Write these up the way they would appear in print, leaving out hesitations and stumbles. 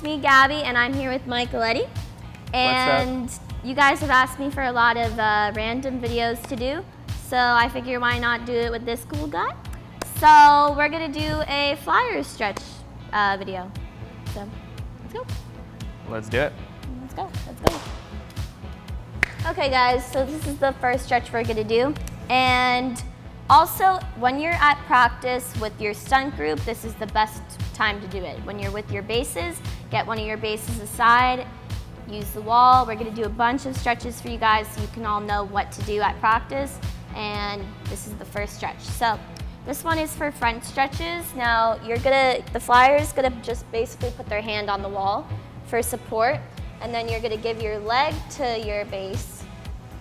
it's me, Gabi, and I'm here with Michaeleddie. And you guys have asked me for a lot of random videos to do, so I figure why not do it with this cool guy. So we're gonna do a flyer stretch video. So let's go. Let's do it. Let's go. Let's go. Okay, guys. So this is the first stretch we're gonna do, and also when you're at practice with your stunt group, this is the best time to do it. When you're with your bases, get one of your bases aside, use the wall. We're gonna do a bunch of stretches for you guys so you can all know what to do at practice, and this is the first stretch. So this one is for front stretches. Now the flyer's gonna just basically put their hand on the wall for support, and then you're gonna give your leg to your base,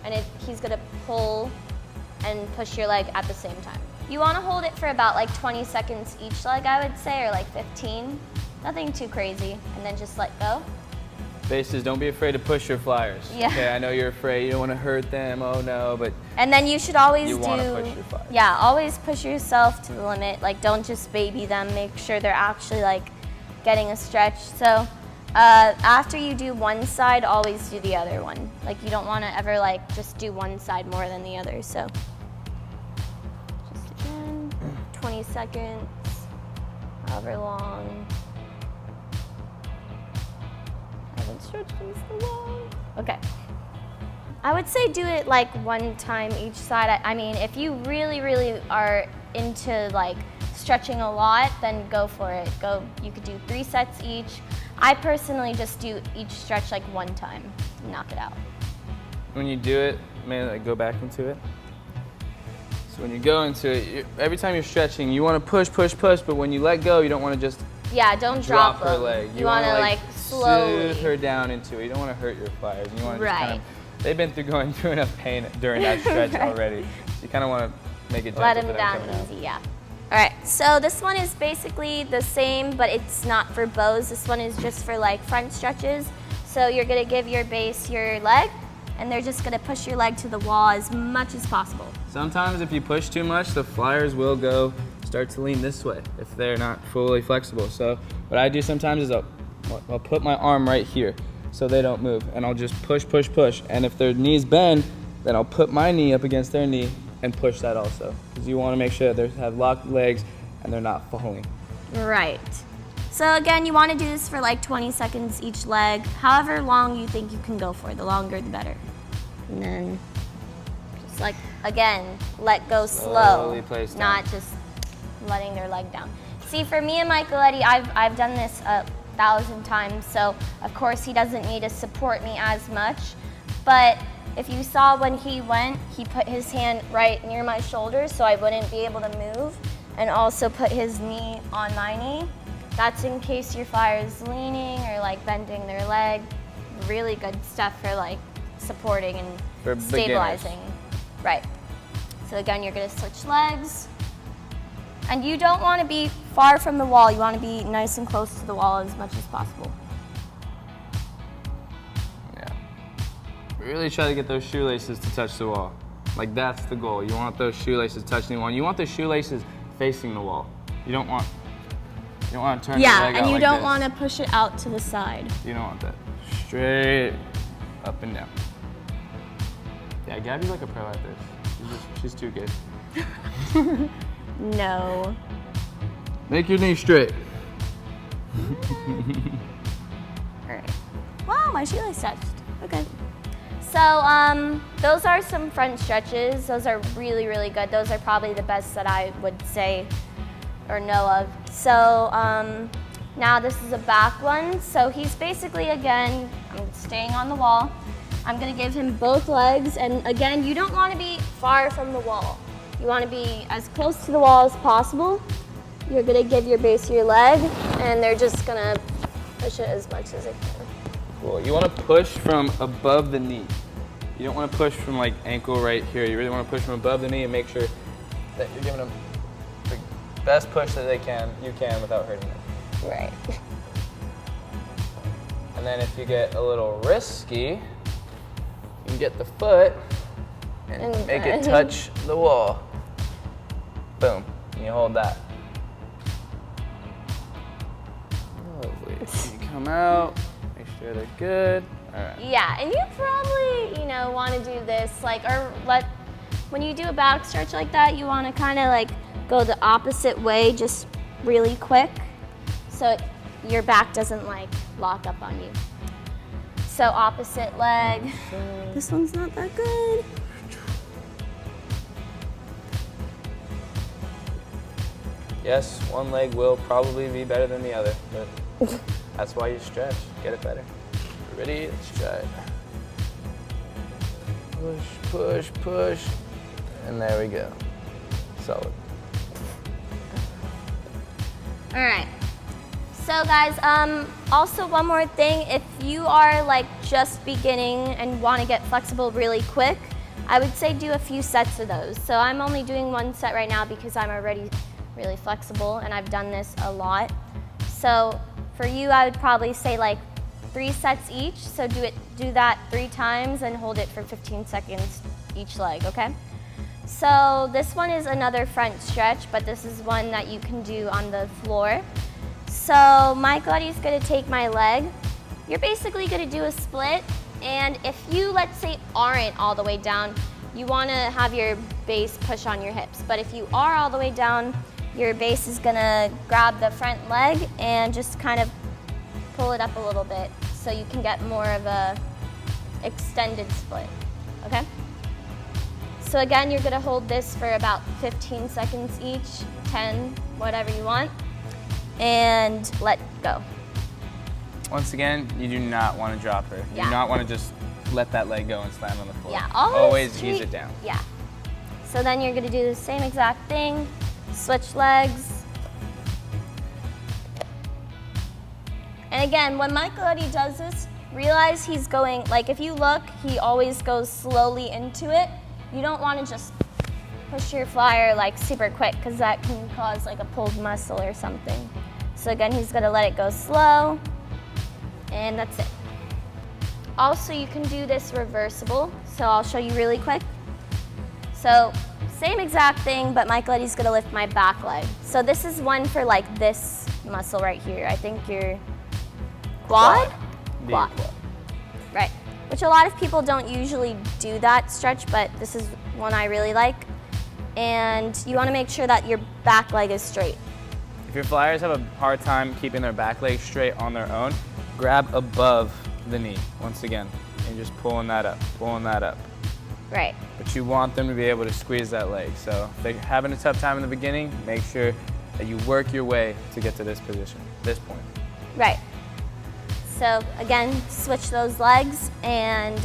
and he's gonna pull and push your leg at the same time. You wanna hold it for about like 20 seconds each leg, I would say, or like 15. Nothing too crazy, and then just let go. Bases, don't be afraid to push your flyers. Yeah. Okay, I know you're afraid, you don't want to hurt them, oh no, but and then you should always want to push your flyers. Yeah, always push yourself to the limit. Like, don't just baby them. Make sure they're actually like getting a stretch. So after you do one side, always do the other one. Like, you don't want to ever like just do one side more than the other. So just again, 20 seconds, however long. Stretch against the wall. Okay. I would say do it like one time each side. I mean, if you really, really are into like stretching a lot, then go for it. You could do 3 sets each. I personally just do each stretch like one time, knock it out. when you do it, maybe like go back into it. So when you go into it, every time you're stretching, you want to push, push, push, but when you let go, you don't want to just don't drop her leg. You want to like slowly soothe her down into it. You don't want to hurt your flyers. You want to just kind of, they've been going through enough pain during that stretch already. So you kind of want to make it gentle. Let them down easy, yeah. All right, so this one is basically the same, but it's not for bows. This one is just for like front stretches. So you're gonna give your base your leg, and they're just gonna push your leg to the wall as much as possible. Sometimes if you push too much, the flyers will start to lean this way if they're not fully flexible. So what I do sometimes is I'll put my arm right here so they don't move, and I'll just push, push, push. And if their knees bend, then I'll put my knee up against their knee and push that also, because you want to make sure that they have locked legs and they're not falling. Right. So again, you want to do this for like 20 seconds each leg, however long you think you can go for. The longer, the better. And then just like, again, let go slow, not just letting their leg down. See, for me and Michaeleddie, I've done this 1,000 times, so of course he doesn't need to support me as much, but if you saw when he went, he put his hand right near my shoulder so I wouldn't be able to move, and also put his knee on my knee. That's in case your flyer is leaning or like bending their leg. Really good stuff for like supporting and for stabilizing. Beginners. Right. So again, you're gonna switch legs. And you don't want to be far from the wall. You want to be nice and close to the wall as much as possible. Yeah. Really try to get those shoelaces to touch the wall. Like, that's the goal. You want those shoelaces touching the wall. You want the shoelaces facing the wall. You don't want to turn your leg out. Yeah, and you don't want to push it out to the side. You don't want that. Straight up and down. Yeah, Gabi's like a pro at this. She's too good. No. Make your knee straight. All right. Wow, my shoelace touched. Okay. So those are some front stretches. Those are really, really good. Those are probably the best that I would say or know of. So now this is a back one. So he's basically, again, I'm staying on the wall. I'm gonna give him both legs, and again, you don't wanna be far from the wall. You wanna be as close to the wall as possible. You're gonna give your base your leg, and they're just gonna push it as much as they can. Cool. You want to push from above the knee. You don't want to push from like ankle right here. You really want to push from above the knee and make sure that you're giving them the best push that you can without hurting them. Right. And then if you get a little risky, you can get the foot and make it touch the wall. Boom. And you hold that. Lovely. You come out, make sure they're good. All right. Yeah, and you probably, want to do this, when you do a back stretch like that, you want to kind of like go the opposite way, just really quick, so your back doesn't like lock up on you. So opposite leg. This one's not that good. Yes, one leg will probably be better than the other, but that's why you stretch, get it better. Ready? Let's try it. Push, push, push, and there we go. Solid. All right. So guys, also one more thing, if you are like just beginning and want to get flexible really quick, I would say do a few sets of those. So I'm only doing one set right now because I'm already really flexible and I've done this a lot. So for you, I would probably say like 3 sets each. So do that 3 times and hold it for 15 seconds each leg, okay? So this one is another front stretch, but this is one that you can do on the floor. So Michaeleddie's gonna take my leg. You're basically gonna do a split, and if you, let's say, aren't all the way down, you wanna have your base push on your hips. But if you are all the way down, your base is gonna grab the front leg and just kind of pull it up a little bit so you can get more of a extended split, okay? So again, you're gonna hold this for about 15 seconds each, 10, whatever you want, and let go. Once again, you do not want to drop her. You Yeah. do not want to just let that leg go and slam on the floor. Yeah, always ease it down. Yeah. So then you're gonna do the same exact thing, switch legs. And again, when Michaeleddie does this, realize he's going, like if you look, he always goes slowly into it. You don't want to just push your flyer like super quick because that can cause like a pulled muscle or something. So again, he's gonna let it go slow, and that's it. Also, you can do this reversible, so I'll show you really quick. So same exact thing, but Michaeleddie's gonna lift my back leg. So this is one for like this muscle right here. I think your quad? Quad. Right. Which a lot of people don't usually do that stretch, but this is one I really like. And you wanna make sure that your back leg is straight. If your flyers have a hard time keeping their back leg straight on their own, grab above the knee once again and just pulling that up, pulling that up. Right. But you want them to be able to squeeze that leg. So if they're having a tough time in the beginning, make sure that you work your way to get to this position, this point. Right. So again, switch those legs and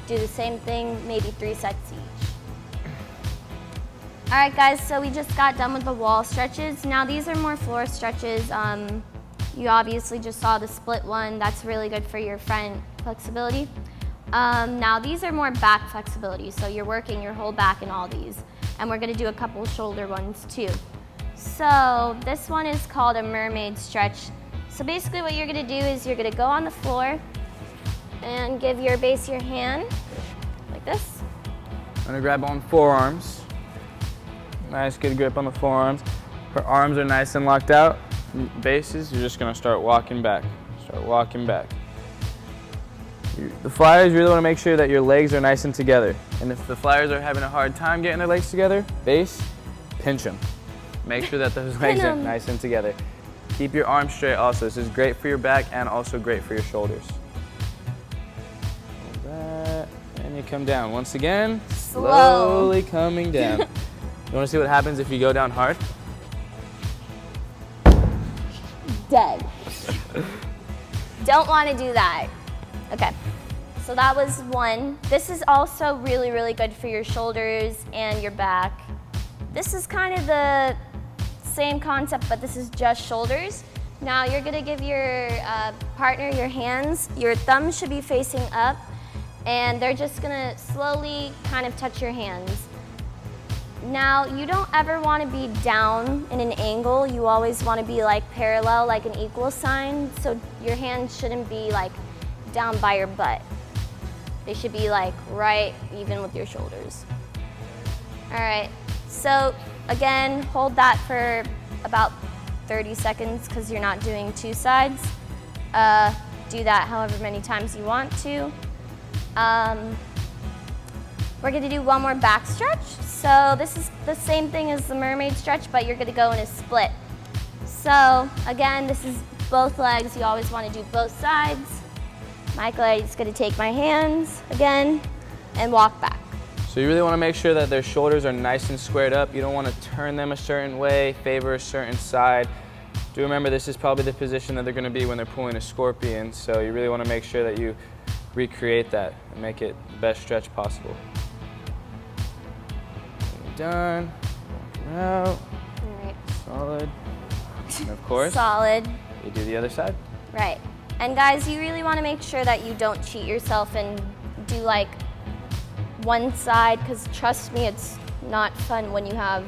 do the same thing, maybe 3 sets each. All right guys, so we just got done with the wall stretches. Now these are more floor stretches. You obviously just saw the split one. That's really good for your front flexibility. Now these are more back flexibility. So you're working your whole back in all these. And we're gonna do a couple shoulder ones too. So this one is called a mermaid stretch. So basically what you're gonna do is you're gonna go on the floor and give your base your hand, like this. I'm gonna grab on forearms. Nice, good grip on the forearms. Her arms are nice and locked out. Bases, you're just gonna start walking back. Start walking back. The flyers, you really wanna make sure that your legs are nice and together. And if the flyers are having a hard time getting their legs together, base, pinch them. Make sure that those legs are nice and together. Keep your arms straight also. This is great for your back and also great for your shoulders. Hold that, and you come down. Once again, slowly coming down. You wanna see what happens if you go down hard? Dead. Don't wanna do that. Okay, so that was one. This is also really, really good for your shoulders and your back. This is kind of the same concept, but this is just shoulders. Now you're gonna give your partner your hands. Your thumbs should be facing up, and they're just gonna slowly kind of touch your hands. Now, you don't ever want to be down in an angle. You always want to be like parallel, like an equal sign. So your hands shouldn't be like down by your butt. They should be like right even with your shoulders. All right, so again, hold that for about 30 seconds because you're not doing 2 sides. do that however many times you want to. We're gonna do one more back stretch. So this is the same thing as the mermaid stretch, but you're gonna go in a split. So again, this is both legs. You always wanna do both sides. Michaeleddie's gonna take my hands again and walk back. So you really wanna make sure that their shoulders are nice and squared up. You don't wanna turn them a certain way, favor a certain side. Do remember this is probably the position that they're gonna be when they're pulling a scorpion, so you really wanna make sure that you recreate that and make it the best stretch possible. Done, walk out, All right. solid, and of course, solid. You do the other side. Right. And guys, you really wanna make sure that you don't cheat yourself and do like one side, because trust me, it's not fun when you have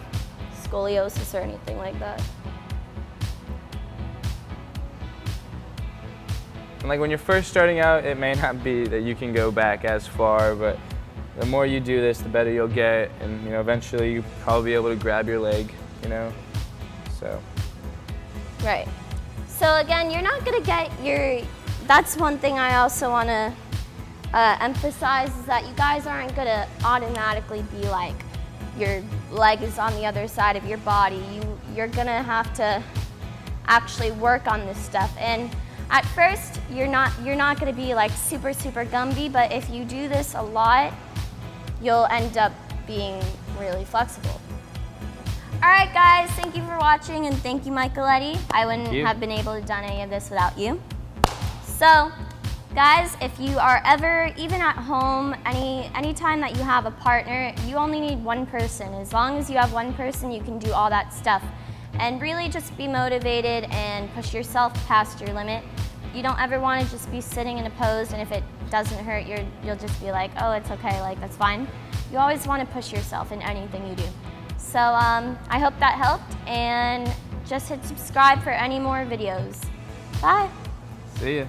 scoliosis or anything like that. And like when you're first starting out, it may not be that you can go back as far, but the more you do this, the better you'll get, and eventually you'll probably be able to grab your leg, so. Right. So again, you're not gonna get that's one thing I also wanna emphasize, is that you guys aren't gonna automatically be like, your leg is on the other side of your body. You're gonna have to actually work on this stuff. And at first, you're not gonna be like super Gumby, but if you do this a lot, you'll end up being really flexible. All right, guys, thank you for watching, and thank you, Michaeleddie. I wouldn't have been able to done any of this without you. So, guys, if you are ever, even at home, anytime that you have a partner, you only need one person. As long as you have one person, you can do all that stuff. And really just be motivated and push yourself past your limit. You don't ever want to just be sitting in a pose, and if it doesn't hurt, you'll just be like, oh, it's okay, like that's fine. You always want to push yourself in anything you do. So I hope that helped, and just hit subscribe for any more videos. Bye. See ya.